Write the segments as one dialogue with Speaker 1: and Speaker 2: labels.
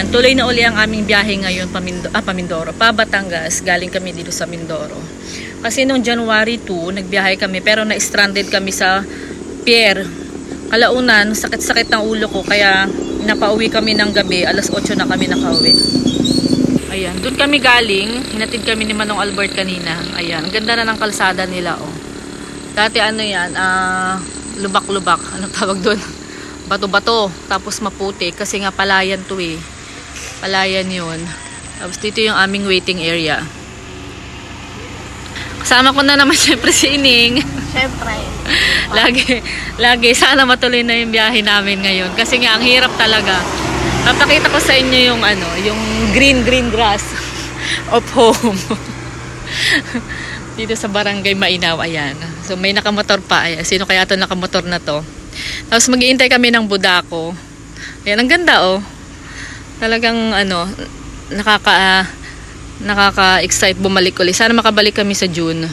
Speaker 1: Ayan, tuloy na uli ang aming biyahe ngayon Mindoro, pa Batangas. Galing kami dito sa Mindoro. Kasi noong January 2, nagbiyahe kami pero na-stranded kami sa pier. Kalaunan, sakit-sakit ng ulo ko kaya napauwi kami ng gabi. Alas 8 na kami nakauwi. Ayan, doon kami galing. Hinatid kami ni Manong Albert kanina. Ayan, ang ganda na ng kalsada nila, oh. Dati ano yan, lubak-lubak. Anong tawag doon? Bato-bato. Tapos maputi. Kasi nga palayan to eh. Palayan yun. Tapos dito yung aming waiting area. Kasama ko na naman syempre si Ining.
Speaker 2: Syempre.
Speaker 1: Lagi. Sana matuloy na yung biyahe namin ngayon. Kasi nga, ang hirap talaga. Papakita ko sa inyo yung ano, yung green grass of home. Dito sa barangay Mainaw, ayan. So may nakamotor pa, ayan. Sino kaya ito nakamotor na to? Tapos mag-iintay kami ng budako. Ayan, ang ganda oh. Talagang ano, nakaka-excite bumalik ulit. Sana makabalik kami sa June.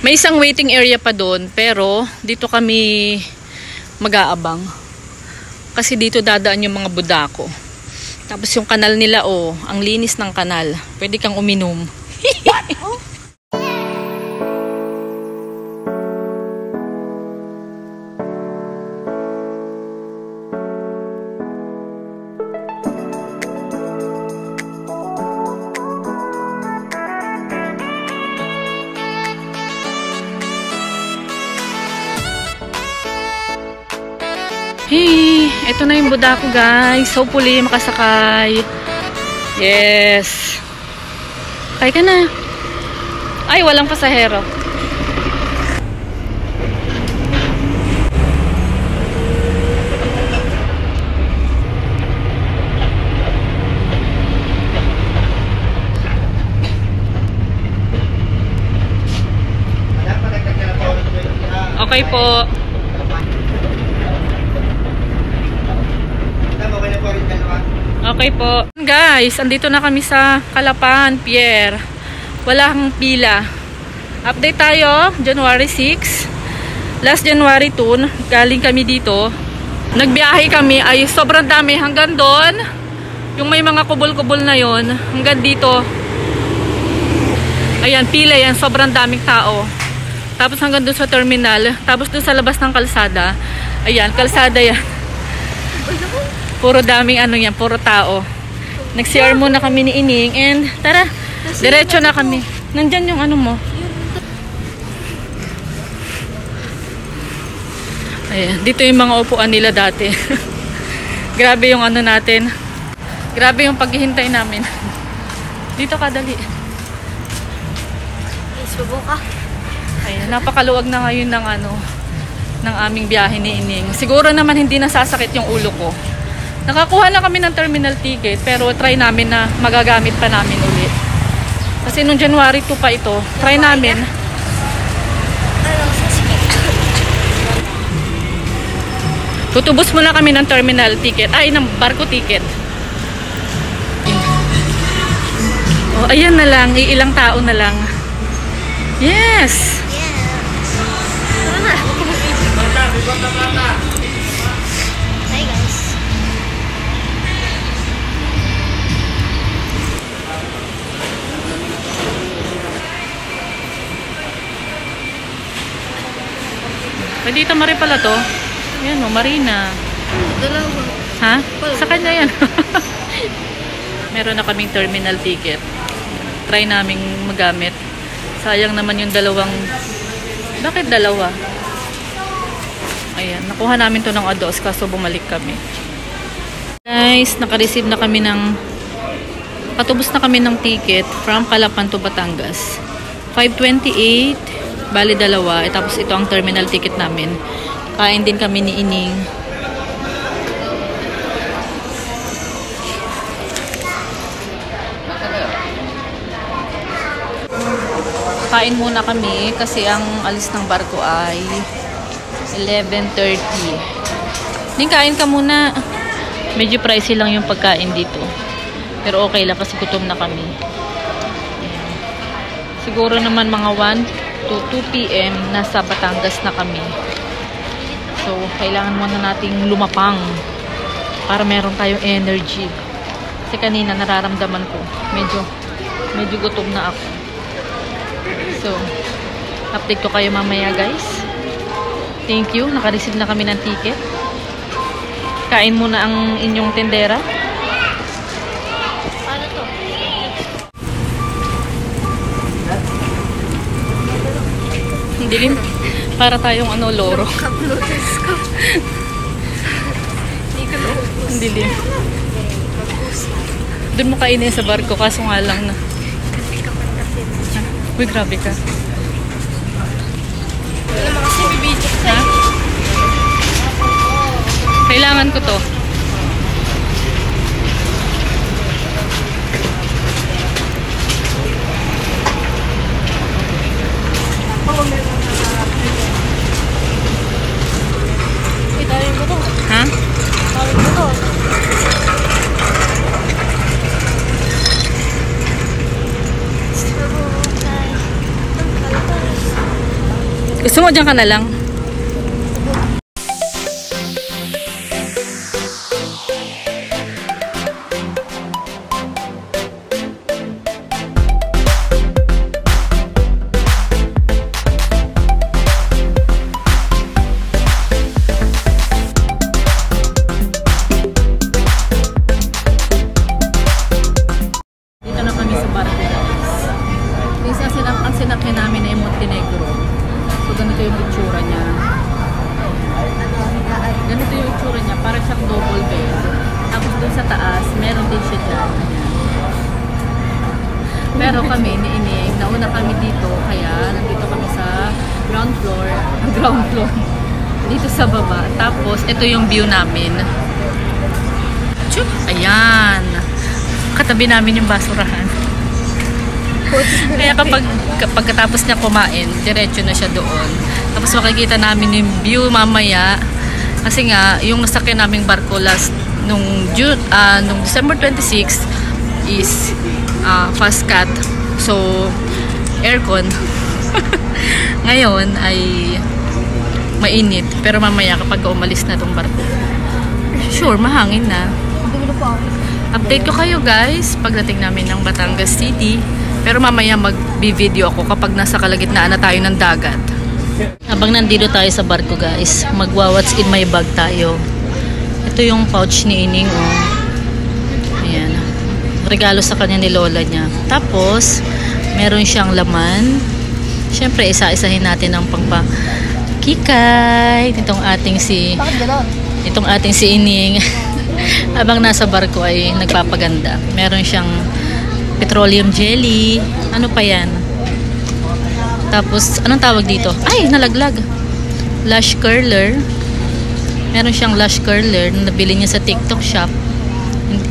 Speaker 1: May isang waiting area pa doon, pero dito kami mag-aabang. Kasi dito dadaan yung mga budako. Tapos yung kanal nila, oh, ang linis ng kanal. Pwede kang uminom. Hey, ito na yung budako guys. Hopefully makasakay. Yes. Kaya ka na. Ay, walang pasahero. Okay po. Okay po. Guys, andito na kami sa Calapan Pier. Wala kang pila. Update tayo, January 6. Last January 2, galing kami dito. Nagbiyahe kami, ay sobrang dami hanggang doon. Yung may mga kubol-kubol na yon, hanggang dito. Ayan, pila yan, sobrang daming tao. Tapos hanggang doon sa terminal, tapos doon sa labas ng kalsada. Ayan, kalsada yan. Puro daming ano yan, puro tao. Nag-CR muna kami ni Ining and tara, diretso na kami. Nandyan yung ano mo. Ayan, dito yung mga upuan nila dati. Grabe yung ano natin. Grabe yung paghihintay namin. Dito ka, dali.
Speaker 2: Subo ka.
Speaker 1: Ayan, napakaluwag na ngayon ng ano, ng aming biyahe ni Ining. Siguro naman hindi nasasakit yung ulo ko. Nakakuha na kami ng terminal ticket pero try namin na magagamit pa namin ulit. Kasi nung January 2 pa ito, try namin. Tutubos muna kami ng terminal ticket. Ay, ng barko ticket. Oh, ayan na lang. Iilang tao na lang. Yes!
Speaker 2: Hi guys.
Speaker 1: Dito mari pala to. Ayan o, Marina.
Speaker 2: Dalawa.
Speaker 1: Ha? Sa kanya yan. Meron na kaming terminal ticket. Try naming magamit. Sayang naman yung dalawang... Bakit dalawa? Ayan, nakuha namin to ng ados kaso bumalik kami. Guys, naka-receive na kami ng... Patubos na kami ng ticket from Calapan to Batangas. 528. Bali dalawa. Tapos ito ang terminal ticket namin. Kain din kami ni Ining. Kain muna kami kasi ang alis ng barko ay 11:30. Ining, kain ka muna. Medyo pricey lang yung pagkain dito. Pero okay lang kasi gutom na kami. Siguro naman mga 1 to 2 PM nasa Batangas na kami. So, kailangan muna nating lumapang. para meron tayong energy. Kasi kanina nararamdaman ko, medyo gutom na ako. So, update ko kayo mamaya guys. Thank you, naka-receive na kami ng ticket. Kain muna ang inyong tendera.
Speaker 2: Paano to?
Speaker 1: Dilim. Para tayong loro.
Speaker 2: Kaplutis ko. Hindi ko na ubus.
Speaker 1: Dilim. Doon mo kainin sa barko, kaso nga lang na.
Speaker 2: Kasi kapag natin.
Speaker 1: Uy, grabe ka.
Speaker 2: Wala mo kasi bibidyo ko
Speaker 1: Ha? Kailangan ko to.
Speaker 2: Itawin ko to.
Speaker 1: Ha?
Speaker 2: Itawin ko to.
Speaker 1: Gusto mo dyan ka na lang? Dito na kami sa barko guys. This ang sinakyan namin na yung Montenegro. So, ganito yung itsura niya. Ganito yung itsura niya. Parang siyang double bed. Tapos dun sa taas, meron din siya dyan. Pero kami, iniinig. Nauna kami dito. Kaya, nandito kami sa ground floor. Ground floor. Dito sa baba. Tapos, ito yung view namin. Tchuk! Ayan. Katabi namin yung basurahan. Kaya pagkatapos niya kumain, diretso na siya doon. Tapos makikita namin yung view mamaya. Kasi nga, yung nasakyan naming barko nung December 26 is fast cut. So, aircon. Ngayon ay mainit. Pero mamaya kapag umalis na tong barko, sure, mahangin na.
Speaker 2: Dulo pa ako.
Speaker 1: Update ko kayo guys pagdating namin ng Batangas City. Pero mamaya mag-video ako kapag nasa kalagitnaan na tayo ng dagat. Habang nandito tayo sa barko guys, magwa-what's in my bag tayo. Ito yung pouch ni Ining. Ayan. Regalo sa kanya ni Lola niya. Tapos, meron siyang laman. Siyempre, isa-isahin natin ang pangpakikay. Itong ating si Ining. Habang nasa barko ay nagpapaganda. Meron siyang petroleum jelly. Ano pa yan? Tapos, anong tawag dito? Ay, nalaglag. Lash curler. Meron siyang lash curler na nabili niya sa TikTok shop.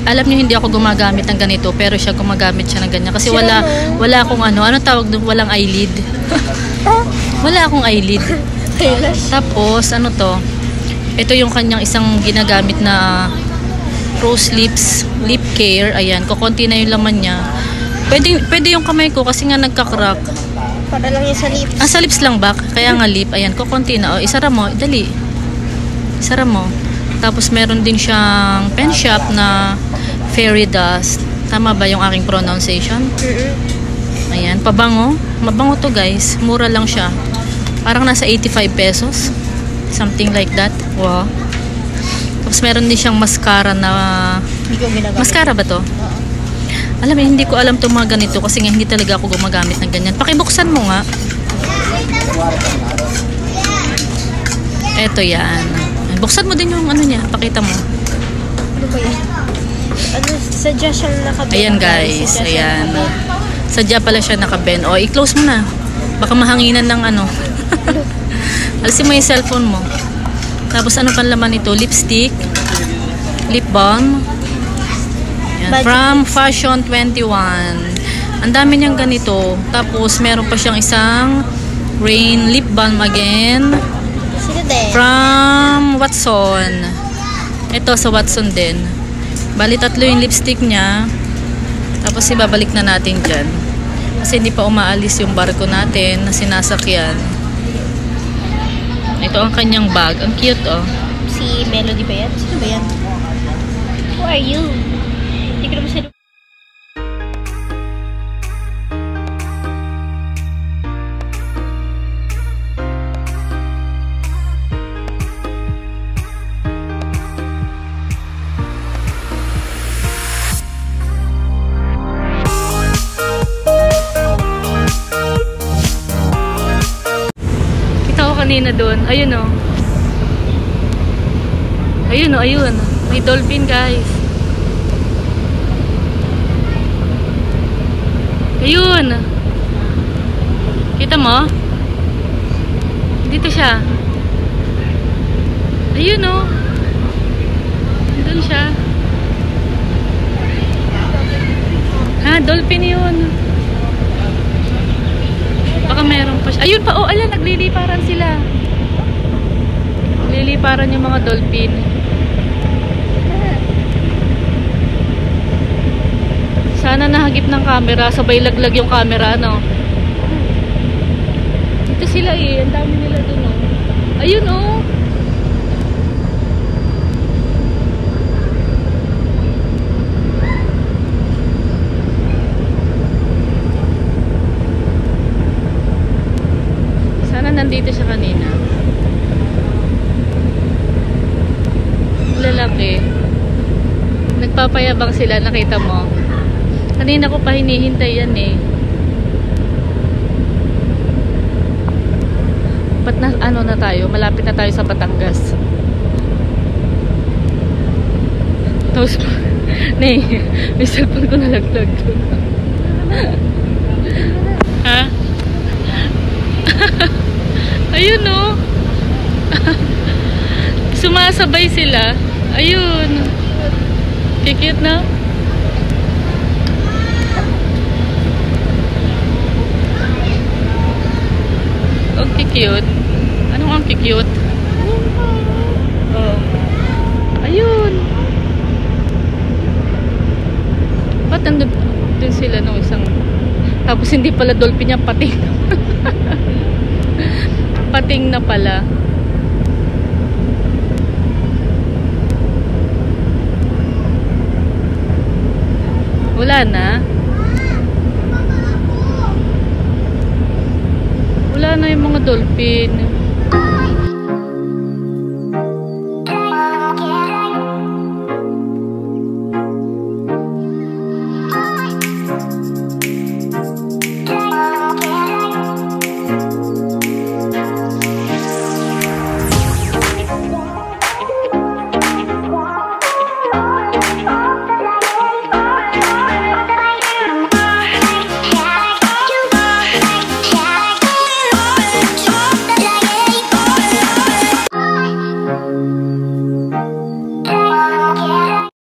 Speaker 1: Alam niyo, hindi ako gumagamit ng ganito, pero siya gumagamit siya ng ganyan. Kasi wala akong anong tawag doon? Walang eyelid. Wala akong eyelid. Tapos, ano to? Ito yung kanyang isang ginagamit na rose lips, lip care. Ayan, kukunti na yung laman niya. Pwede yung kamay ko kasi nga nagka-crack.
Speaker 2: Para lang yung sa lips.
Speaker 1: Sa lips lang ba? Kaya nga lip. Ayan, kukunti na. O, isara mo. Dali. Isara mo. Tapos meron din siyang pen shop na fairy dust. Tama ba yung aking pronunciation? Ayan, pabango. Mabango to guys. Mura lang siya. Parang nasa 85 pesos. Something like that. Wow. Tapos meron din siyang mascara na...
Speaker 2: Hindi ko ginagamit.
Speaker 1: Mascara ba to? Alam mo, hindi ko alam itong mga ganito kasi nga hindi talaga ako gumagamit ng ganyan. Pakibuksan mo nga. Eto yan. Buksan mo din yung ano niya. Pakita mo.
Speaker 2: Ano ba yan? Ano, sadya siyang nakaben.
Speaker 1: Ayan guys. Ayan. Sadya pala siya nakaben. O, i-close mo na. Baka mahanginan ng ano. Alisin mo yung cellphone mo. Tapos ano pang laman ito? Lipstick. Lip balm. Yan. From Fashion 21. Ang dami niyang ganito. Tapos meron pa siyang isang rain lip balm again.
Speaker 2: Sino din?
Speaker 1: From Watson. Ito sa Watson din. Bali tatlo yung lipstick niya. Tapos ibabalik na natin dyan. Kasi hindi pa umaalis yung barko natin na sinasakyan. Ito ang kanyang bag. Ang cute oh.
Speaker 2: Si Melody ba yan? Sino ba yan? are you? Hindi ko na masyado.
Speaker 1: Kanina doon. Ayun o. Ayun o, ayun. May dolphin, guys. Ayun. Kita mo? Dito siya. Ayun o. Doon siya. Ha, dolphin yun. Baka meron pa siya. Ayun pa, oh, ala, nagliliparan sila. Nagliliparan yung mga dolphin. Sana nahagip ng camera, sabay laglag yung camera, no? Ito sila eh, ang dami nila dun, oh. Ayun, oh. Nandito siya kanina. Lalaki. Nagpapayabang sila, nakita mo. Kanina ko pa hinihintay yan eh. Ba't na, ano na tayo? Malapit na tayo sa Batangas. Tapos, may cellphone ko nalaglag. Ha? Ayun o. Sumasabay sila. Ayun. Kikit na. Ang kikute. Anong ang kikute? Oh. Ayun. Ba't nandun sila nung isang... Tapos hindi pala dolphin niya, pating. Pating na pala. Wala na. Wala na yung mga dolphin.